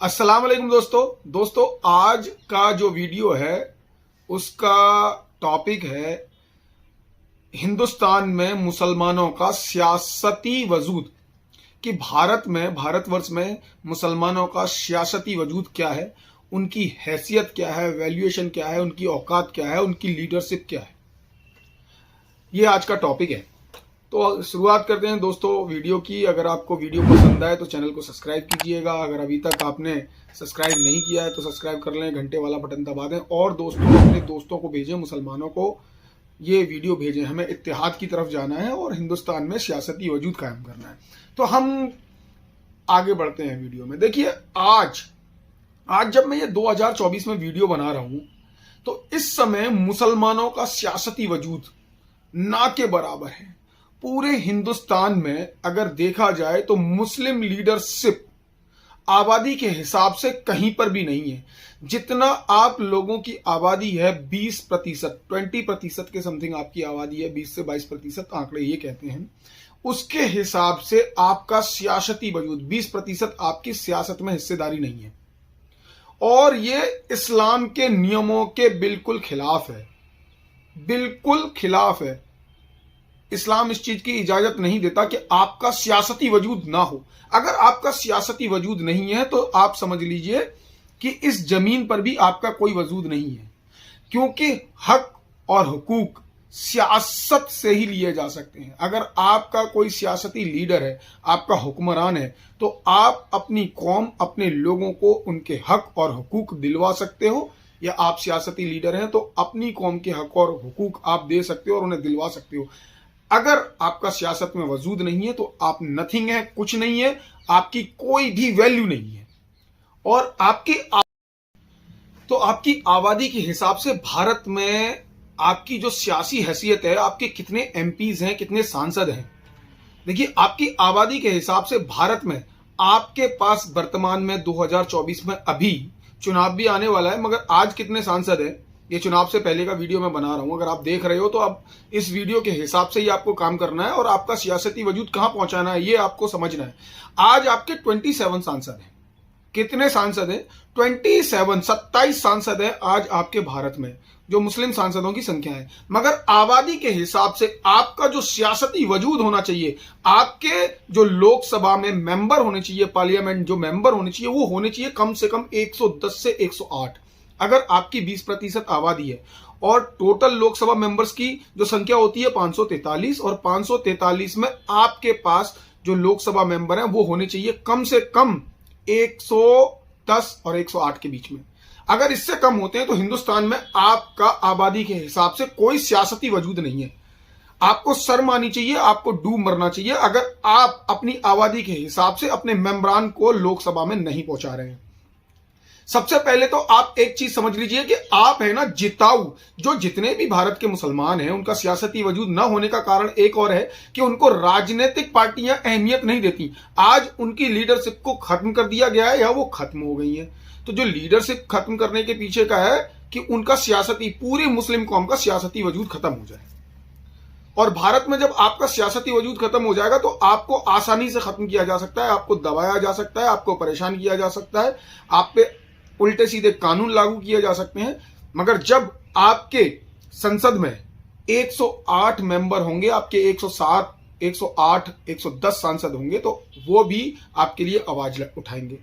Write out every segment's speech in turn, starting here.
अस्सलाम वालेकुम दोस्तों आज का जो वीडियो है उसका टॉपिक है हिंदुस्तान में मुसलमानों का सियासती वजूद। कि भारतवर्ष में मुसलमानों का सियासती वजूद क्या है, उनकी हैसियत क्या है, वैल्यूएशन क्या है, उनकी औकात क्या है, उनकी लीडरशिप क्या है। ये आज का टॉपिक है। तो शुरुआत करते हैं दोस्तों वीडियो की। अगर आपको वीडियो पसंद आए तो चैनल को सब्सक्राइब कीजिएगा। अगर अभी तक आपने सब्सक्राइब नहीं किया है तो सब्सक्राइब कर लें, घंटे वाला बटन दबा दें और अपने दोस्तों को भेजें, मुसलमानों को ये वीडियो भेजें। हमें इत्तेहाद की तरफ जाना है और हिंदुस्तान में सियासती वजूद कायम करना है। तो हम आगे बढ़ते हैं वीडियो में। देखिए आज जब मैं ये 2024 में वीडियो बना रहा हूं तो इस समय मुसलमानों का सियासती वजूद ना के बराबर है। पूरे हिंदुस्तान में अगर देखा जाए तो मुस्लिम लीडरशिप आबादी के हिसाब से कहीं पर भी नहीं है। जितना आप लोगों की आबादी है 20% 20% के समथिंग आपकी आबादी है, 20 से 22% आंकड़े ये कहते हैं। उसके हिसाब से आपका सियासती वजूद 20% आपकी सियासत में हिस्सेदारी नहीं है और ये इस्लाम के नियमों के बिल्कुल खिलाफ है, बिल्कुल खिलाफ है। इस्लाम इस चीज की इजाजत नहीं देता कि आपका सियासती वजूद ना हो। अगर आपका सियासती वजूद नहीं है तो आप समझ लीजिए कि इस जमीन पर भी आपका कोई वजूद नहीं है, क्योंकि हक और हुकूक सियासत से ही लिए जा सकते हैं। अगर आपका कोई सियासती लीडर है, आपका हुक्मरान है, तो आप अपनी कौम, अपने लोगों को उनके हक और हुकूक दिलवा सकते हो। या आप सियासती लीडर हैं तो अपनी कौम के हक और हुकूक आप दे सकते हो और उन्हें दिलवा सकते हो। अगर आपका सियासत में वजूद नहीं है तो आप नथिंग है, कुछ नहीं है, आपकी कोई भी वैल्यू नहीं है। और आपकी आबादी के हिसाब से भारत में आपकी जो सियासी हैसियत है, आपके कितने एमपीज हैं, कितने सांसद हैं। देखिए आपकी आबादी के हिसाब से भारत में आपके पास वर्तमान में 2024 में अभी चुनाव भी आने वाला है, मगर आज कितने सांसद हैं ये चुनाव से पहले का वीडियो मैं बना रहा हूं। अगर आप देख रहे हो तो अब इस वीडियो के हिसाब से ही आपको काम करना है और आपका सियासती वजूद कहां पहुंचाना है ये आपको समझना है। आज आपके 27 सांसद हैं। कितने सांसद हैं? 27 सांसद हैं आज आपके भारत में, जो मुस्लिम सांसदों की संख्या है। मगर आबादी के हिसाब से आपका जो सियासती वजूद होना चाहिए, आपके जो लोकसभा में मेंबर होने चाहिए, पार्लियामेंट जो मेंबर होने चाहिए, वो होने चाहिए कम से कम 110 से 108। अगर आपकी 20% आबादी है और टोटल लोकसभा मेंबर्स की जो संख्या होती है 543, और 543 में आपके पास जो लोकसभा मेंबर हैं वो होने चाहिए कम से कम 110 और 108 के बीच में। अगर इससे कम होते हैं तो हिंदुस्तान में आपका आबादी के हिसाब से कोई सियासती वजूद नहीं है। आपको शर्म आनी चाहिए, आपको डूब मरना चाहिए अगर आप अपनी आबादी के हिसाब से अपने मेंबरान को लोकसभा में नहीं पहुंचा रहे हैं। सबसे पहले तो आप एक चीज समझ लीजिए कि आप है ना जिताऊ। जो जितने भी भारत के मुसलमान हैं उनका सियासती वजूद न होने का कारण एक और है कि उनको राजनीतिक पार्टियां अहमियत नहीं देती। आज उनकी लीडरशिप को खत्म कर दिया गया है या वो खत्म हो गई है। तो जो लीडरशिप खत्म करने के पीछे का है कि उनका सियासती, पूरी मुस्लिम कौम का सियासती वजूद खत्म हो जाए। और भारत में जब आपका सियासती वजूद खत्म हो जाएगा तो आपको आसानी से खत्म किया जा सकता है, आपको दबाया जा सकता है, आपको परेशान किया जा सकता है, आप पे उल्टे सीधे कानून लागू किए जा सकते हैं। मगर जब आपके संसद में 108 मेंबर होंगे, आपके 107, 108, 110 सांसद होंगे तो वो भी आपके लिए आवाज उठाएंगे।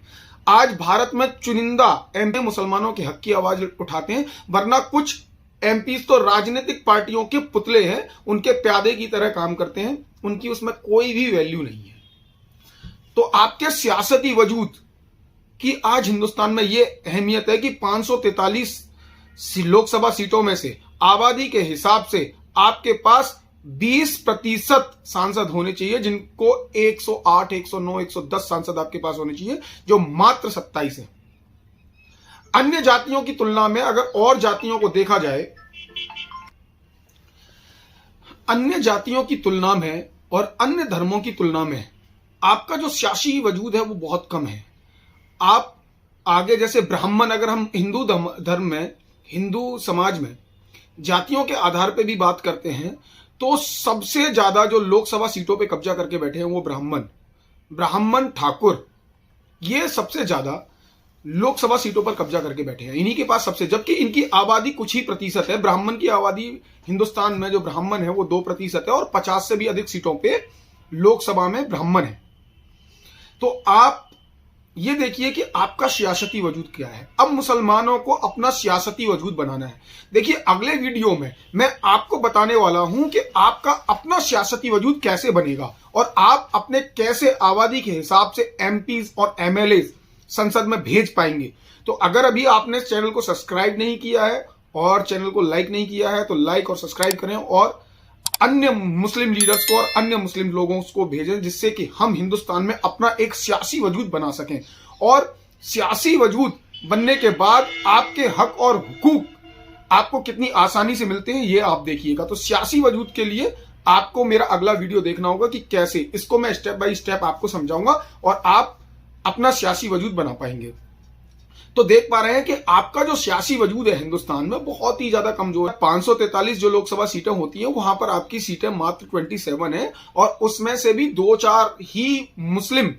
आज भारत में चुनिंदा एमपी मुसलमानों के हक की आवाज उठाते हैं, वरना कुछ एमपीज तो राजनीतिक पार्टियों के पुतले हैं, उनके प्यादे की तरह काम करते हैं, उनकी उसमें कोई भी वैल्यू नहीं है। तो आपके सियासती वजूद कि आज हिंदुस्तान में यह अहमियत है कि 543 लोकसभा सीटों में से आबादी के हिसाब से आपके पास 20% सांसद होने चाहिए, जिनको 108, 109, 110 सांसद आपके पास होने चाहिए, जो मात्र 27 है। अन्य जातियों की तुलना में अगर और जातियों को देखा जाए, अन्य जातियों की तुलना में और अन्य धर्मों की तुलना में आपका जो सियासी वजूद है वो बहुत कम है। आप आगे जैसे ब्राह्मण, अगर हम हिंदू धर्म में, हिंदू समाज में जातियों के आधार पे भी बात करते हैं तो सबसे ज्यादा जो लोकसभा सीटों पे कब्जा करके बैठे हैं वो ब्राह्मण, ठाकुर, ये सबसे ज्यादा लोकसभा सीटों पर कब्जा करके बैठे हैं, इन्हीं के पास सबसे, जबकि इनकी आबादी कुछ ही प्रतिशत है। ब्राह्मण की आबादी हिंदुस्तान में जो ब्राह्मण है वो 2% है और 50 से भी अधिक सीटों पे लोकसभा में ब्राह्मण है। तो आप ये देखिए कि आपका सियासती वजूद क्या है। अब मुसलमानों को अपना सियासती वजूद बनाना है। देखिए अगले वीडियो में मैं आपको बताने वाला हूं कि आपका अपना सियासती वजूद कैसे बनेगा और आप अपने कैसे आबादी के हिसाब से एमपीज और एमएलए संसद में भेज पाएंगे। तो अगर अभी आपने चैनल को सब्सक्राइब नहीं किया है और चैनल को लाइक नहीं किया है तो लाइक और सब्सक्राइब करें और अन्य मुस्लिम लीडर्स को और अन्य मुस्लिम लोगों को भेजें, जिससे कि हम हिंदुस्तान में अपना एक सियासी वजूद बना सकें। और सियासी वजूद बनने के बाद आपके हक और हुकूक आपको कितनी आसानी से मिलते हैं ये आप देखिएगा। तो सियासी वजूद के लिए आपको मेरा अगला वीडियो देखना होगा कि कैसे, इसको मैं स्टेप बाय स्टेप आपको समझाऊंगा और आप अपना सियासी वजूद बना पाएंगे। तो देख पा रहे हैं कि आपका जो सियासी वजूद है हिंदुस्तान में बहुत ही ज्यादा कमजोर है। 543 जो लोकसभा सीटें होती हैं वहां पर आपकी सीटें मात्र 27 है और उसमें से भी 2-4 ही मुस्लिम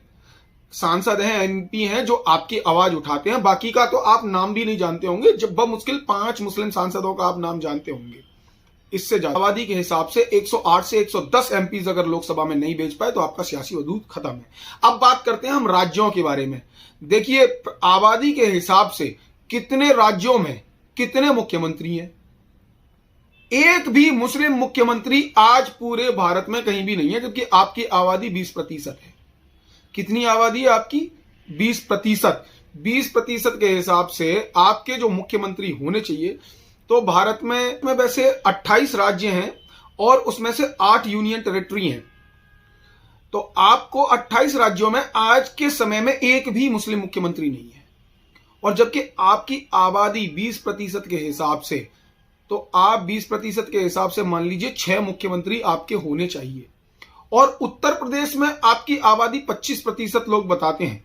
सांसद हैं, एमपी हैं जो आपकी आवाज उठाते हैं। बाकी का तो आप नाम भी नहीं जानते होंगे, जब बमुश्किल 5 मुस्लिम सांसदों का आप नाम जानते होंगे। इससे ज्यादा आबादी के हिसाब से 108 से 110 एमपीज अगर लोकसभा में नहीं भेज पाए तो आपका सियासी वजूद खत्म है। अब बात करते हैं हम राज्यों के बारे में। देखिए आबादी के हिसाब से कितने राज्यों में कितने मुख्यमंत्री हैं। एक भी मुस्लिम मुख्यमंत्री आज पूरे भारत में कहीं भी नहीं है, क्योंकि आपकी आबादी 20% है। कितनी आबादी है आपकी? 20%। 20% के हिसाब से आपके जो मुख्यमंत्री होने चाहिए, तो भारत में वैसे 28 राज्य हैं और उसमें से 8 यूनियन टेरिटरी हैं। तो आपको 28 राज्यों में आज के समय में एक भी मुस्लिम मुख्यमंत्री नहीं है। और जबकि आपकी आबादी 20% के हिसाब से, तो आप 20% के हिसाब से मान लीजिए 6 मुख्यमंत्री आपके होने चाहिए। और उत्तर प्रदेश में आपकी आबादी 25% लोग बताते हैं,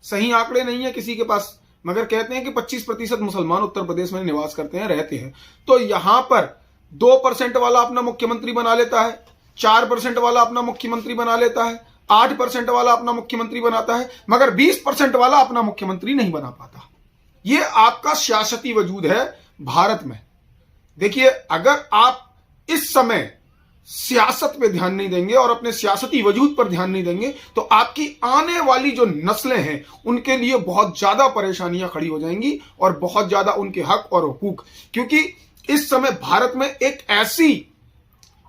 सही आंकड़े नहीं है किसी के पास, मगर कहते हैं कि 25% मुसलमान उत्तर प्रदेश में निवास करते हैं, रहते हैं। तो यहां पर 2% वाला अपना मुख्यमंत्री बना लेता है, 4% वाला अपना मुख्यमंत्री बना लेता है, 8% वाला अपना मुख्यमंत्री बनाता है, मगर 20% वाला अपना मुख्यमंत्री नहीं बना पाता। यह आपका सियासती वजूद है भारत में। देखिए अगर आप इस समय सियासत पे ध्यान नहीं देंगे और अपने सियासती वजूद पर ध्यान नहीं देंगे तो आपकी आने वाली जो नस्लें हैं उनके लिए बहुत ज्यादा परेशानियां खड़ी हो जाएंगी और बहुत ज्यादा उनके हक और हुकूक, क्योंकि इस समय भारत में एक ऐसी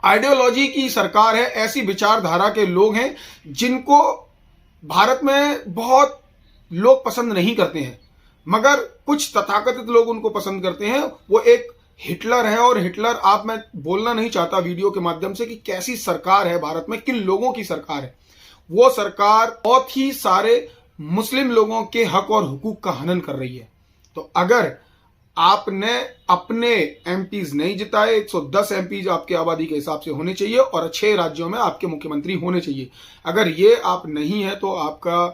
आइडियोलॉजी की सरकार है, ऐसी विचारधारा के लोग हैं जिनको भारत में बहुत लोग पसंद नहीं करते हैं, मगर कुछ तथाकथित लोग उनको पसंद करते हैं। वो एक हिटलर है और हिटलर आप, मैं बोलना नहीं चाहता वीडियो के माध्यम से कि कैसी सरकार है भारत में, किन लोगों की सरकार है। वो सरकार बहुत ही सारे मुस्लिम लोगों के हक और हुकूक का हनन कर रही है। तो अगर आपने अपने एमपीज नहीं जिताए, 110 एमपीज आपकी आबादी के हिसाब से होने चाहिए और 6 राज्यों में आपके मुख्यमंत्री होने चाहिए। अगर ये आप नहीं है तो आपका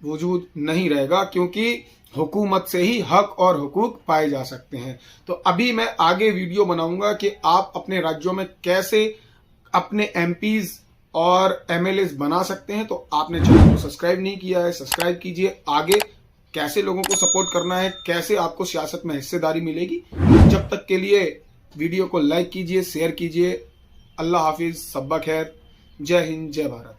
वजूद नहीं रहेगा, क्योंकि हुकूमत से ही हक और हुकूक पाए जा सकते हैं। तो अभी मैं आगे वीडियो बनाऊंगा कि आप अपने राज्यों में कैसे अपने एमपीज और एमएलए बना सकते हैं। तो आपने चैनल को सब्सक्राइब नहीं किया है, सब्सक्राइब कीजिए। आगे कैसे लोगों को सपोर्ट करना है, कैसे आपको सियासत में हिस्सेदारी मिलेगी, जब तक के लिए वीडियो को लाइक कीजिए, शेयर कीजिए। अल्लाह हाफिज, सब्बा खैर, जय हिंद, जय भारत।